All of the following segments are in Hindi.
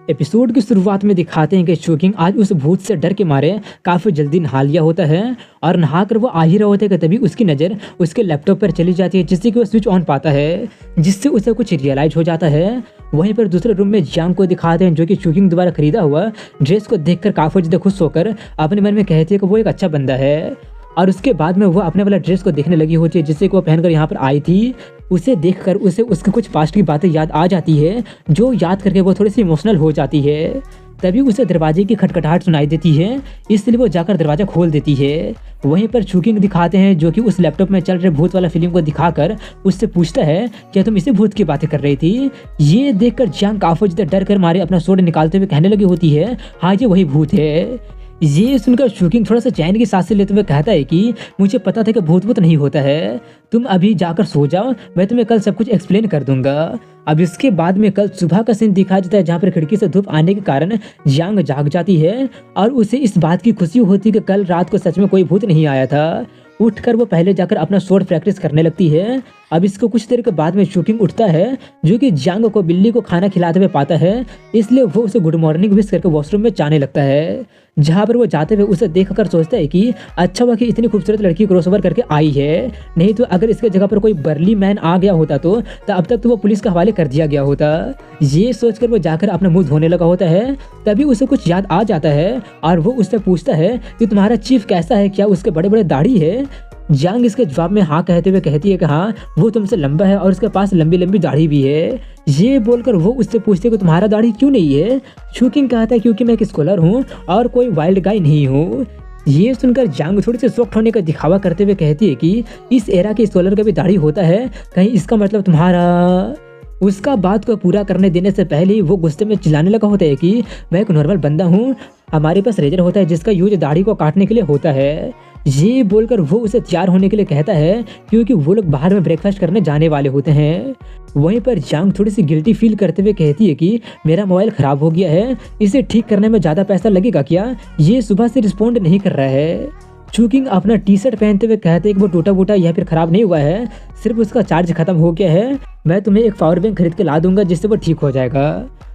एपिसोड की शुरुआत में दिखाते हैं कि शोकिंग आज उस भूत से डर के मारे काफ़ी जल्दी नहा लिया होता है और नहाकर वो आ ही रहा होता है कि तभी उसकी नज़र उसके लैपटॉप पर चली जाती है, जिससे कि वो स्विच ऑन पाता है, जिससे उसे कुछ रियलाइज हो जाता है। वहीं पर दूसरे रूम में जियांग को दिखाते हैं, जो कि शोकिंग द्वारा खरीदा हुआ ड्रेस को देखकर काफ़ी ज़्यादा खुश होकर अपने मन में कहती है कि वो एक अच्छा बंदा है। और उसके बाद में वो अपने वाला ड्रेस को देखने लगी होती है, जिससे कि वो पहनकर यहाँ पर आई थी। उसे देखकर उसे उसके कुछ पास्ट की बातें याद आ जाती है, जो याद करके वो थोड़ी सी इमोशनल हो जाती है। तभी उसे दरवाजे की खटखटाहट सुनाई देती है, इसलिए वो जाकर दरवाज़ा खोल देती है। वहीं पर शोकिंग दिखाते हैं, जो कि उस लैपटॉप में चल रहे भूत वाला फिल्म को दिखाकर उससे पूछता है क्या तुम इसी भूत की बातें कर रही थी। ये देखकर जियांग काफ़ी ज़्यादा डर कर मारे अपना स्वॉर्ड निकालते हुए कहने लगी होती है, हाँ ये वही भूत है। ये सुनकर शोकिंग थोड़ा सा चैन की सांसें लेते हुए कहता है कि मुझे पता था कि भूत नहीं होता है, तुम अभी जाकर सो जाओ, मैं तुम्हें कल सब कुछ एक्सप्लेन कर दूंगा। अब इसके बाद में कल सुबह का सीन दिखाया जाता है, जहाँ पर खिड़की से धूप आने के कारण जियांग जाग जाती है और उसे इस बात की खुशी होती है कि कल रात को सच में कोई भूत नहीं आया था। उठकर वो पहले जाकर अपना स्वॉर्ड प्रैक्टिस करने लगती है। अब इसको कुछ देर के बाद में शोकिंग उठता है, जो कि जियांग को बिल्ली को खाना खिलाते हुए पाता है, इसलिए वो उसे गुड मॉर्निंग विश करके वॉशरूम में जाने लगता है। जहाँ पर वो जाते हुए उसे देखकर सोचता है कि अच्छा हुआ कि इतनी खूबसूरत लड़की क्रॉसओवर करके आई है, नहीं तो अगर इसके जगह पर कोई बर्ली मैन आ गया होता तो अब तक तो वो पुलिस के हवाले कर दिया गया होता। ये सोचकर वो जाकर अपना मुंह धोने लगा होता है। तभी उसे कुछ याद आ जाता है और वो उससे पूछता है कि तुम्हारा चीफ कैसा है, क्या उसके बड़े बड़े दाढ़ी है। जियांग इसके जवाब में हाँ कहते हुए कहती है कि हाँ वो तुमसे लंबा है और उसके पास लंबी लंबी दाढ़ी भी है। ये बोलकर वो उससे पूछते कि तुम्हारा दाढ़ी क्यों नहीं है। शोकिंग कहता है क्योंकि मैं एक स्कॉलर हूँ और कोई वाइल्ड गाय नहीं हूँ। ये सुनकर जियांग थोड़ी सी शॉक्ड होने का दिखावा करते हुए कहती है कि इस एरा के स्कॉलर का भी दाढ़ी होता है, कहीं इसका मतलब तुम्हारा। उसका बात को पूरा करने देने से पहले वो गुस्से में चिल्लाने लगा होता है कि मैं एक नॉर्मल बंदा हूँ, हमारे पास रेजर होता है जिसका यूज दाढ़ी को काटने के लिए होता है। ये बोलकर वो उसे तैयार होने के लिए कहता है, क्योंकि वो लोग बाहर में ब्रेकफास्ट करने जाने वाले होते हैं। वहीं पर जियांग थोड़ी सी गिल्टी फील करते हुए कहती है कि मेरा मोबाइल ख़राब हो गया है, इसे ठीक करने में ज़्यादा पैसा लगेगा क्या। ये सुबह से रिस्पॉन्ड नहीं कर रहा है। शोकिंग अपना टी शर्ट पहनते हुए कहते हैं कि वो टूटा फूटा या फिर ख़राब नहीं हुआ है, सिर्फ उसका चार्ज ख़त्म हो गया है, मैं तुम्हें एक पावर बैंक खरीद के ला दूंगा जिससे वो ठीक हो जाएगा।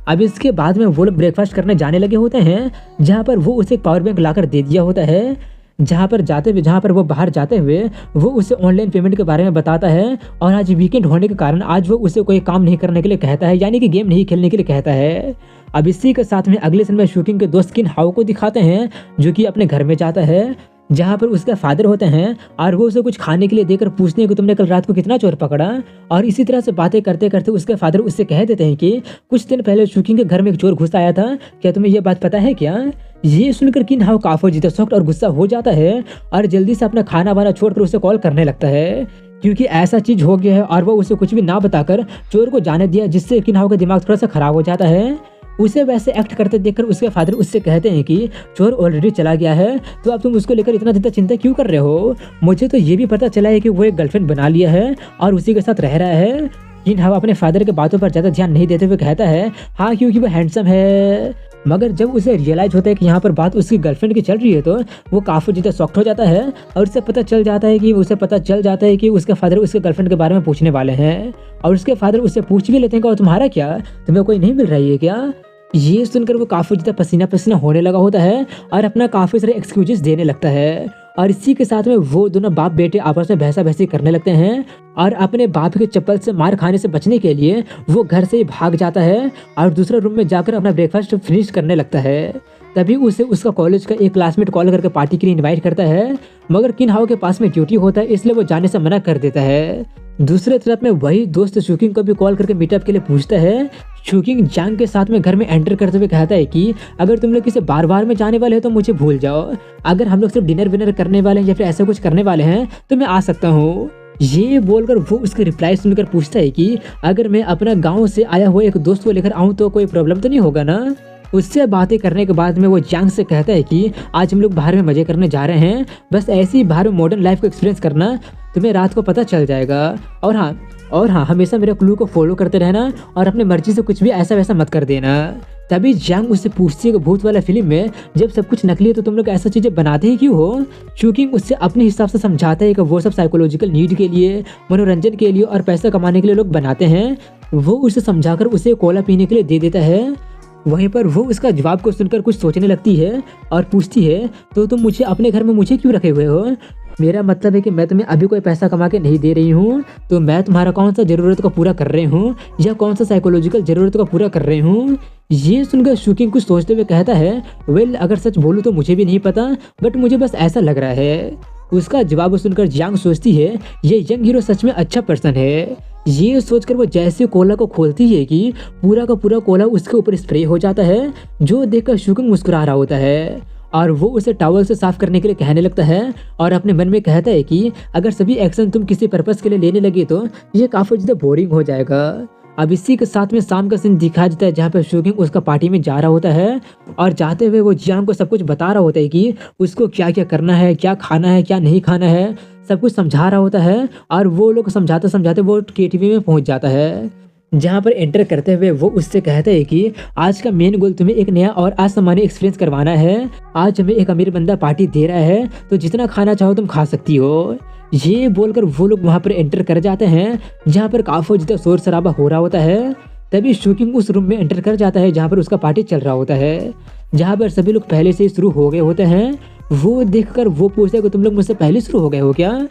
अब इसके बाद में वो लोग ब्रेकफास्ट करने जाने लगे होते हैं, जहाँ पर वो उसे एक पावर बैंक लाकर दे दिया होता है। जहाँ पर वो बाहर जाते हुए वो उसे ऑनलाइन पेमेंट के बारे में बताता है और आज वीकेंड होने के कारण आज वो उसे कोई काम नहीं करने के लिए कहता है, यानी कि गेम नहीं खेलने के लिए कहता है। अब इसी के साथ में अगले दिन में शोकिंग के दोस्त किन हाओ को दिखाते हैं, जो कि अपने घर में जाता है, जहाँ पर उसका फादर होते हैं और वो उसे कुछ खाने के लिए देकर पूछते हैं कि तुमने कल रात को कितना चोर पकड़ा। और इसी तरह से बातें करते करते उसके फादर उससे कह देते हैं कि कुछ दिन पहले शोकिंग के घर में एक चोर घुस आया था, क्या तुम्हें ये बात पता है क्या। ये सुनकर किन हाओ काफी ज्यादा सख्त और गुस्सा हो जाता है और जल्दी से अपना खाना वाना छोड़कर उसे कॉल करने लगता है, क्योंकि ऐसा चीज हो गया है और वो उसे कुछ भी ना बताकर चोर को जाने दिया, जिससे किन हाओ का दिमाग थोड़ा सा खराब हो जाता है। उसे वैसे एक्ट करते देखकर उसके फादर उससे कहते हैं कि चोर ऑलरेडी चला गया है, तो अब तुम उसको लेकर इतना ज़्यादा चिंता क्यों कर रहे हो। मुझे तो ये भी पता चला है कि वो एक गर्लफ्रेंड बना लिया है और उसी के साथ रह रहा है। किन हाओ अपने फादर के बातों पर ज़्यादा ध्यान नहीं देते हुए कहता है, हाँ क्योंकि वो हैंडसम है। मगर जब उसे रियलाइज होता है कि यहाँ पर बात उसकी गर्लफ्रेंड की चल रही है, तो वो काफ़ी ज़्यादा शॉक्ड हो जाता है और उसे पता चल जाता है कि उसके फादर उसके गर्लफ्रेंड के बारे में पूछने वाले हैं। और उसके फादर उससे पूछ भी लेते हैं कि और तुम्हारा क्या, तुम्हें कोई नहीं मिल रही है क्या। ये सुनकर वो काफ़ी ज़्यादा पसीना पसीना होने लगा होता है और अपना काफ़ी सारे एक्सक्यूजेस देने लगता है। और इसी के साथ में वो दोनों बाप बेटे आपस में भैंसा भैंसी करने लगते हैं और अपने बाप के चप्पल से मार खाने से बचने के लिए वो घर से ही भाग जाता है और दूसरे रूम में जाकर अपना ब्रेकफास्ट फिनिश करने लगता है। तभी उसे उसका कॉलेज का एक क्लासमेट कॉल करके पार्टी के लिए इनवाइट करता है, मगर किन हाओ के पास में ड्यूटी होता है, इसलिए वो जाने से मना कर देता है। दूसरे तरफ में वही दोस्त शोकिंग को भी कॉल करके मीटअप के लिए पूछता है। शोकिंग जियांग के साथ में घर में एंटर करते हुए कहता है कि अगर तुम लोग किसी बार में जाने वाले हो तो मुझे भूल जाओ, अगर हम लोग सिर्फ डिनर विनर करने वाले हैं या फिर ऐसा कुछ करने वाले हैं तो मैं आ सकता हूँ। ये बोलकर वो उसके रिप्लाई सुनकर पूछता है कि अगर मैं अपना गाँव से आया हुआ एक दोस्त को लेकर आऊँ तो कोई प्रॉब्लम तो नहीं होगा ना। उससे बातें करने के बाद में वो जियांग से कहता है कि आज हम लोग बाहर में मजे करने जा रहे हैं, बस ऐसे ही बाहर में मॉडर्न लाइफ को एक्सपीरियंस करना, तुम्हें रात को पता चल जाएगा। और हाँ हमेशा मेरे क्लू को फॉलो करते रहना और अपनी मर्जी से कुछ भी ऐसा वैसा मत कर देना। तभी जियांग उससे पूछती है कि भूत वाला फिल्म में जब सब कुछ नकली है तो तुम लोग ऐसा चीज़ें बनाते ही क्यों हो। शोकिंग उससे अपने हिसाब से समझाता है कि वो सब साइकोलॉजिकल नीड के लिए, मनोरंजन के लिए और पैसा कमाने के लिए लोग बनाते हैं। वो उसे समझाकर उसे कोला पीने के लिए दे देता है। वहीं पर वो उसका जवाब को सुनकर कुछ सोचने लगती है और पूछती है, तो तुम मुझे अपने घर में मुझे क्यों रखे हुए हो? मेरा मतलब है कि मैं तुम्हें अभी कोई पैसा कमा के नहीं दे रही हूँ, तो मैं तुम्हारा कौन सा ज़रूरत को पूरा कर रही हूँ या कौन सा साइकोलॉजिकल ज़रूरत को पूरा कर रही हूँ? ये सुनकर शूकिंग कुछ सोचते हुए कहता है, वेल अगर सच बोलूँ तो मुझे भी नहीं पता, बट मुझे बस ऐसा लग रहा है। उसका जवाब सुनकर जियांग सोचती है, ये यंग हीरो सच में अच्छा पर्सन है। ये सोचकर वो जैसे कोला को खोलती है कि पूरा का पूरा कोला उसके ऊपर स्प्रे हो जाता है, जो देखकर शूकिंग मुस्कुरा रहा होता है और वो उसे टॉवल से साफ करने के लिए कहने लगता है और अपने मन में कहता है कि अगर सभी एक्शन तुम किसी पर्पस के लिए लेने लगे तो ये काफ़ी ज़्यादा बोरिंग हो जाएगा। अब इसी के साथ में शाम का सीन दिखाया जाता है जहाँ पर शूकिंग उसका पार्टी में जा रहा होता है और जाते हुए वो जियांग को सब कुछ बता रहा होता है कि उसको क्या क्या करना है, क्या खाना है, क्या नहीं खाना है, सब कुछ समझा रहा होता है और वो लोग समझाते समझाते वो केटीवी में पहुंच जाता है, जहाँ पर एंटर करते हुए वो उससे कहता है कि आज का मेन गोल तुम्हें एक नया और असामान्य एक्सपीरियंस करवाना है। आज हमें एक अमीर बंदा पार्टी दे रहा है, तो जितना खाना चाहो तुम खा सकती हो। ये बोलकर वो लोग वहाँ पर एंटर कर जाते हैं जहाँ पर काफ़ी ज़्यादा शोर शराबा हो रहा होता है। तभी शूकिंग उस रूम में एंटर कर जाता है जहाँ पर उसका पार्टी चल रहा होता है, जहाँ पर सभी लोग पहले से ही शुरू हो गए होते हैं। वो देखकर वो पूछता है कि तुम लोग मुझसे पहले शुरू हो गए हो क्या?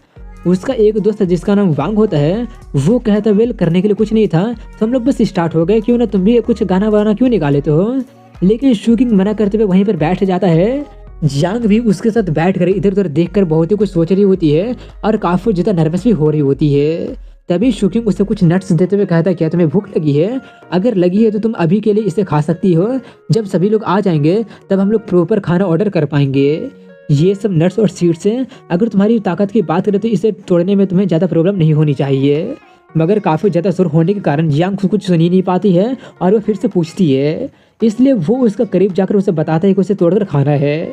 उसका एक दोस्त जिसका नाम वांग होता है वो कहता वेल करने के लिए कुछ नहीं था, तो हम लोग बस स्टार्ट हो गए, क्यों ना तुम भी कुछ गाना वाना क्यों निकाल लेते हो? लेकिन शूकिंग मना करते हुए वहीं पर बैठ जाता है। जियांग भी उसके साथ बैठ कर इधर उधर देखकर बहुत ही कुछ सोच रही होती है और काफ़ी ज़्यादा नर्वस भी हो रही होती है। तभी शूकिंग उसे कुछ नट्स देते हुए कहता है, क्या तुम्हें भूख लगी है? अगर लगी है तो तुम अभी के लिए इसे खा सकती हो, जब सभी लोग आ जाएंगे तब हम लोग प्रॉपर खाना ऑर्डर कर पाएंगे। ये सब नट्स और सीड्स हैं, अगर तुम्हारी ताकत की बात करें तो इसे तोड़ने में तुम्हें ज़्यादा प्रॉब्लम नहीं होनी चाहिए। मगर काफ़ी ज़्यादा शोर होने के कारण जियांग कुछ सुन ही नहीं पाती है और वो फिर से पूछती है, इसलिए वो उसका करीब जाकर उसे बताता है कि उसे तोड़कर खाना है।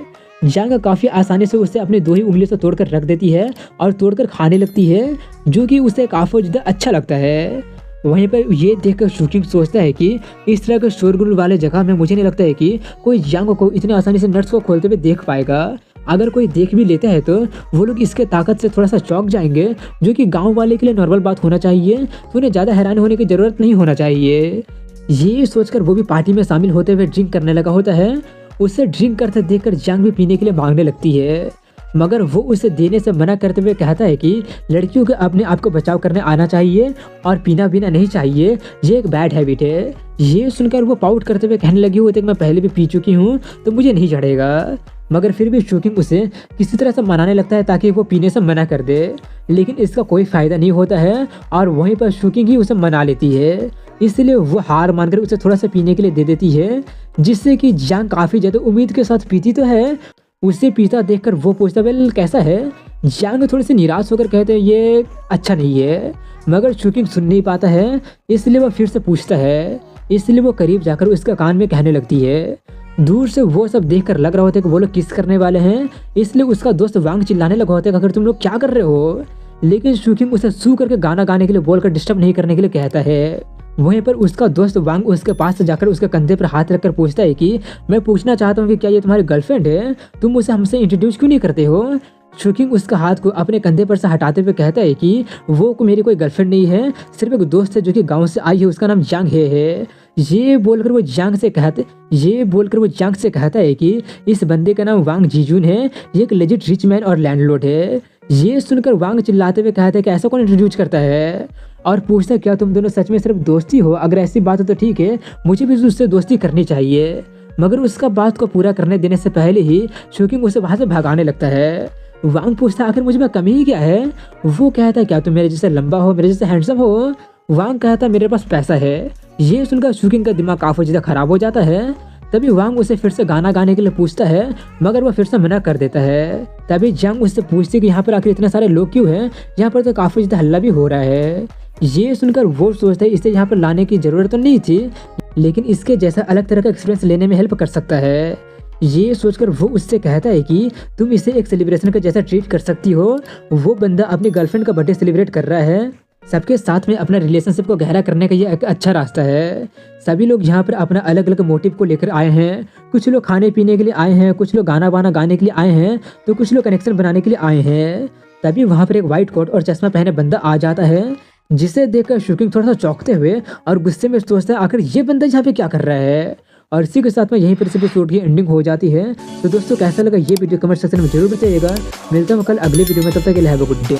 जियांग काफ़ी आसानी से उसे अपनी 2 ही उंगलियों से तोड़कर रख देती है और तोड़कर खाने लगती है, जो कि उसे काफ़ी ज़्यादा अच्छा लगता है। वहीं पर ये देखकर शूकिंग सोचता है कि इस तरह के शोरगुल वाले जगह में मुझे नहीं लगता है कि कोई जियांग को इतने आसानी से नट्स को खोलते हुए देख पाएगा। अगर कोई देख भी लेता है तो वो लोग इसके ताकत से थोड़ा सा चौंक जाएंगे, जो कि गांव वाले के लिए नॉर्मल बात होना चाहिए, तो उन्हें ज़्यादा हैरान होने की ज़रूरत नहीं होना चाहिए। ये सोचकर वो भी पार्टी में शामिल होते हुए ड्रिंक करने लगा होता है। उसे ड्रिंक करते देखकर जियांग भी पीने के लिए मांगने लगती है, मगर वो उसे देने से मना करते हुए कहता है कि लड़कियों को अपने आप को बचाव करने आना चाहिए और पीना पीना नहीं चाहिए, ये एक बैड हैबिट है। ये सुनकर वो पाउट करते हुए कहने लगी होती है कि मैं पहले भी पी चुकी हूँ तो मुझे नहीं चढ़ेगा, मगर फिर भी शूकिंग उसे किसी तरह से मनाने लगता है ताकि वो पीने से मना कर दे, लेकिन इसका कोई फ़ायदा नहीं होता है और वहीं पर शूकिंग ही उसे मना लेती है। इसलिए वो हार मानकर उसे थोड़ा सा पीने के लिए दे देती है, जिससे कि जियांग काफ़ी ज़्यादा उम्मीद के साथ पीती तो है। उसे पीता देखकर वो पूछता वेल कैसा है? जियांग थोड़े से निराश होकर कहते हैं ये अच्छा नहीं है, मगर शूकिंग सुन नहीं पाता है, इसलिए वो फिर से पूछता है। इसलिए वो करीब जाकर उसका कान में कहने लगती है। दूर से वो सब देखकर लग रहा होता है कि वो लोग किस करने वाले हैं, इसलिए उसका दोस्त वांग चिल्लाने लगा होता है अगर तुम लोग क्या कर रहे हो, लेकिन शूकिंग उसे सू करके गाना गाने के लिए बोलकर डिस्टर्ब नहीं करने के लिए कहता है। वहीं पर उसका दोस्त वांग उसके पास से जाकर उसके कंधे पर हाथ रखकर पूछता है कि मैं पूछना चाहता हूँ कि क्या ये तुम्हारी गर्लफ्रेंड है? तुम उसे हमसे इंट्रोड्यूस क्यों नहीं करते हो? शूकिंग उसका हाथ को अपने कंधे पर से हटाते हुए कहता है कि वो मेरी कोई गर्लफ्रेंड नहीं है, सिर्फ एक दोस्त है जो कि गांव से आई है, उसका नाम जियांग है। ये बोलकर वो जियांग से कहता है कि इस बंदे का नाम वांग जीजून है, ये एक लेजिट रिच मैन और लैंडलॉर्ड है। ये सुनकर वांग चिल्लाते हुए कहता है कि ऐसा कौन इंट्रोड्यूस करता है, और पूछता है क्या तुम दोनों सच में सिर्फ दोस्ती हो? अगर ऐसी बात हो तो ठीक है, मुझे भी उससे दोस्ती करनी चाहिए। मगर उसका बात को पूरा करने देने से पहले ही शूकिंग उसे वहाँ से भगाने लगता है। वांग पूछता आखिर मुझे में कमी ही क्या है? वो कहता है क्या तुम मेरे जैसे लंबा हो, मेरे जैसे हैंडसम हो? वांग कहता है मेरे पास पैसा है। ये सुनकर शूकिंग का दिमाग काफ़ी ज़्यादा खराब हो जाता है। तभी वांग उसे फिर से गाना गाने के लिए पूछता है, मगर वो फिर से मना कर देता है। तभी जियांग उससे पूछती है कि यहाँ पर आखिर इतने सारे लोग क्यों हैं, यहाँ पर तो काफ़ी ज़्यादा हल्ला भी हो रहा है। ये सुनकर वो सोचता है इसे यहाँ पर लाने की ज़रूरत तो नहीं थी, लेकिन इसके जैसा अलग तरह का एक्सपीरियंस लेने में हेल्प कर सकता है। ये सोचकर वो उससे कहता है कि तुम इसे एक सेलिब्रेशन का जैसा ट्रीट कर सकती हो। वो बंदा अपनी गर्लफ्रेंड का बर्थडे सेलिब्रेट कर रहा है, सबके साथ में अपना रिलेशनशिप को गहरा करने का ये एक अच्छा रास्ता है। सभी लोग यहाँ पर अपना अलग अलग मोटिव को लेकर आए हैं। कुछ लोग खाने पीने के लिए आए हैं, कुछ लोग गाना वाना गाने के लिए आए हैं, तो कुछ लोग कनेक्शन बनाने के लिए आए हैं। तभी वहाँ पर एक व्हाइट कोट और चश्मा पहने बंदा आ जाता है, जिसे देखकर शूकिंग थोड़ा सा चौंकते हुए और गुस्से में सोचता है आखिर ये बंदा यहाँ पे क्या कर रहा है। और इसी के साथ में यहीं पर इस एपिसोड की एंडिंग हो जाती है। तो दोस्तों कैसा लगा ये वीडियो कमेंट सेक्शन में जरूर बताइएगा। मिलता हूँ कल अगले वीडियो में, तब तक के लिए हैव अ गुड डे।